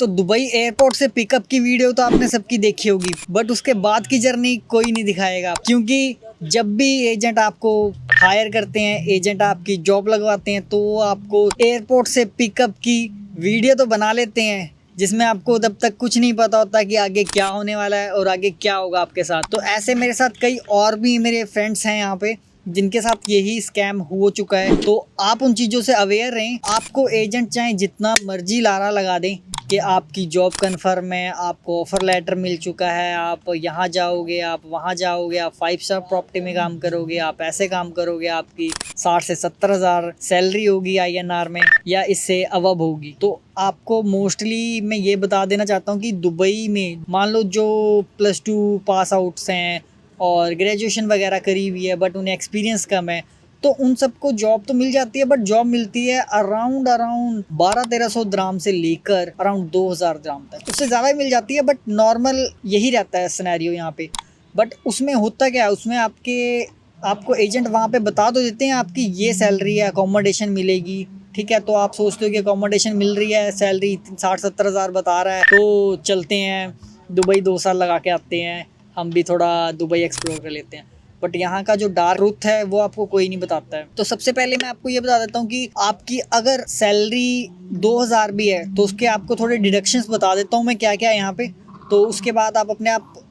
तो Dubai airport से pickup की वीडियो तो आपने सबकी देखी होगी, बट उसके बाद की जर्नी कोई नहीं दिखाएगा। क्योंकि जब भी एजेंट आपको हायर करते हैं, एजेंट आपकी जॉब लगवाते हैं, तो वो आपको एयरपोर्ट से पिकअप की वीडियो तो बना लेते हैं, जिसमें आपको तब तक कुछ नहीं पता होता कि आगे क्या होने वाला है और आगे क्या होगा आपके साथ। तो ऐसे मेरे साथ कई और भी मेरे फ्रेंड्स हैं यहाँ पे जिनके साथ यही स्कैम हो चुका है। तो आप उन चीज़ों से अवेयर रहें। आपको एजेंट चाहे जितना मर्जी लारा लगा दें कि आपकी जॉब कन्फर्म है, आपको ऑफर लेटर मिल चुका है, आप यहाँ जाओगे, आप वहाँ जाओगे, आप 5 स्टार प्रॉपर्टी में काम करोगे, आप ऐसे काम करोगे, आपकी 60 से 70 हज़ार सैलरी होगी INR में या इससे अबव होगी। तो आपको मोस्टली मैं ये बता देना चाहता हूँ कि दुबई में मान लो जो +2 पास आउट्स हैं और ग्रेजुएशन वगैरह करी हुई है बट उन्हें एक्सपीरियंस कम है, तो उन सबको जॉब तो मिल जाती है, बट जॉब मिलती है अराउंड 1200-1300 द्राम से लेकर अराउंड 2000 द्राम तक। उससे ज़्यादा ही मिल जाती है, बट नॉर्मल यही रहता है सिनेरियो यहाँ पे। बट उसमें होता क्या है, उसमें आपको एजेंट वहाँ पे बता तो देते हैं आपकी ये सैलरी है, अकोमोडेशन मिलेगी, ठीक है। तो आप सोचते हो कि अकोमोडेशन मिल रही है, सैलरी 60-70 हज़ार बता रहा है, तो चलते हैं दुबई 2 साल लगा के आते हैं, हम भी थोड़ा दुबई एक्सप्लोर कर लेते हैं। बट यहाँ का जो डार्क ट्रूथ है वो आपको कोई नहीं बताता है। तो सबसे पहले मैं आपको ये बता देता हूँ कि आपकी अगर सैलरी 2000 भी है तो उसके आपको थोड़े डिडक्शंस बता देता हूँ मैं क्या क्या है यहाँ पे। तो उसके बाद आप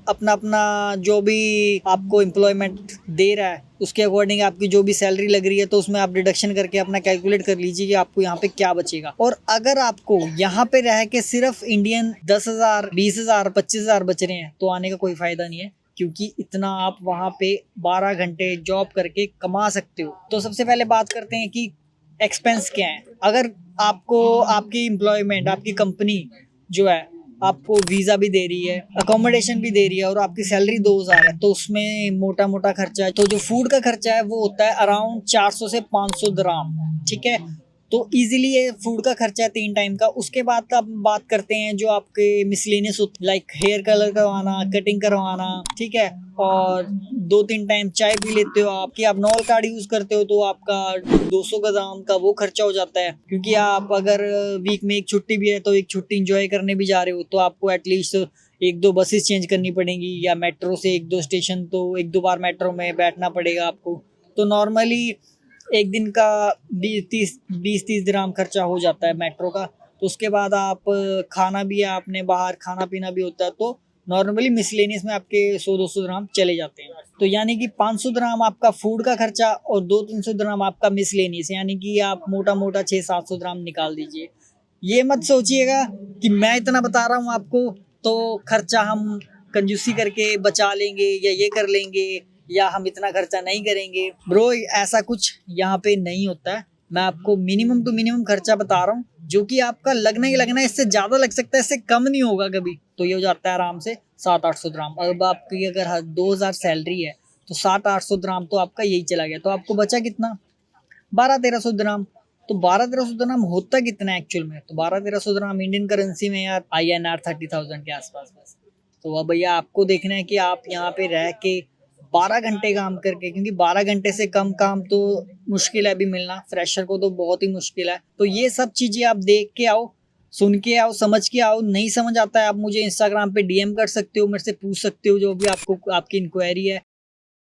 अपना जो भी आपको एम्प्लॉयमेंट दे रहा है उसके अकॉर्डिंग आपकी जो भी सैलरी लग रही है, तो उसमें आप डिडक्शन करके अपना कैलकुलेट कर लीजिए कि आपको यहाँ पे क्या बचेगा। और अगर आपको यहाँ पे रह के सिर्फ इंडियन 10,000, 20,000, 25,000 बच रहे हैं, तो आने का कोई फायदा नहीं है, क्योंकि इतना आप वहाँ पे 12 घंटे जॉब करके कमा सकते हो। तो सबसे पहले बात करते हैं कि एक्सपेंस क्या है। अगर आपको आपकी एम्प्लॉयमेंट, आपकी कंपनी जो है आपको वीज़ा भी दे रही है, अकोमोडेशन भी दे रही है और आपकी सैलरी 2000 है, तो उसमें मोटा मोटा खर्चा है। तो जो फूड का खर्चा है वो होता है अराउंड 400 से 500 द्राम, ठीक है। तो इजीली ये फूड का खर्चा है 3 टाइम का। उसके बाद अब बात करते हैं जो आपके मिसलेनियस लाइक हेयर कलर करवाना, कटिंग करवाना, ठीक है, और 2-3 टाइम चाय पी लेते हो आप, कि आप नॉल कार्ड यूज करते हो तो आपका 200 ग्राम का वो खर्चा हो जाता है। क्योंकि आप अगर वीक में एक छुट्टी भी है तो एक छुट्टी इंजॉय करने भी जा रहे हो, तो आपको एटलीस्ट 1-2 बसेस चेंज करनी पड़ेंगी, या मेट्रो से 1-2 स्टेशन तो 1-2 बार मेट्रो में बैठना पड़ेगा आपको। तो नॉर्मली एक दिन का 20-30 ग्राम खर्चा हो जाता है मेट्रो का। तो उसके बाद आप खाना भी है, आपने बाहर खाना पीना भी होता है, तो नॉर्मली मिसलेनियस में आपके 100-200 ग्राम चले जाते हैं। तो यानी कि 500 ग्राम आपका फूड का खर्चा और 200-300 ग्राम आपका मिसलेनियस, यानी कि आप मोटा मोटा 600-700 ग्राम निकाल दीजिए। ये मत सोचिएगा कि मैं इतना बता रहा हूँ आपको तो खर्चा हम कंजूसी करके बचा लेंगे या ये कर लेंगे या हम इतना खर्चा नहीं करेंगे। ब्रो ऐसा कुछ यहाँ पे नहीं होता है। मैं आपको मिनिमम टू मिनिमम खर्चा बता रहा हूँ, जो कि आपका लगना ही लगना है, इससे ज्यादा लग सकता है, इससे कम नहीं होगा कभी। तो ये हो जाता है आराम से 700-800 ग्राम। अब आपकी अगर 2000 सैलरी है तो 700-800 ग्राम तो आपका यही चला गया। तो आपको बचा कितना? 1200-1300 ग्राम। तो 1200-1300 ग्राम होता कितना है एक्चुअल में? तो 1200-1300 ग्राम इंडियन करेंसी में यार INR 30,000 के आसपास बस। तो अब भैया आपको देखना है कि आप यहाँ पे रह के 12 घंटे काम करके, क्योंकि 12 घंटे से कम काम तो मुश्किल है अभी मिलना, फ्रेशर को तो बहुत ही मुश्किल है। तो ये सब चीजें आप देख के आओ, सुन के आओ, समझ के आओ। नहीं समझ आता है आप मुझे इंस्टाग्राम पे DM कर सकते हो, मेरे से पूछ सकते हो, जो भी आपको आपकी इंक्वायरी है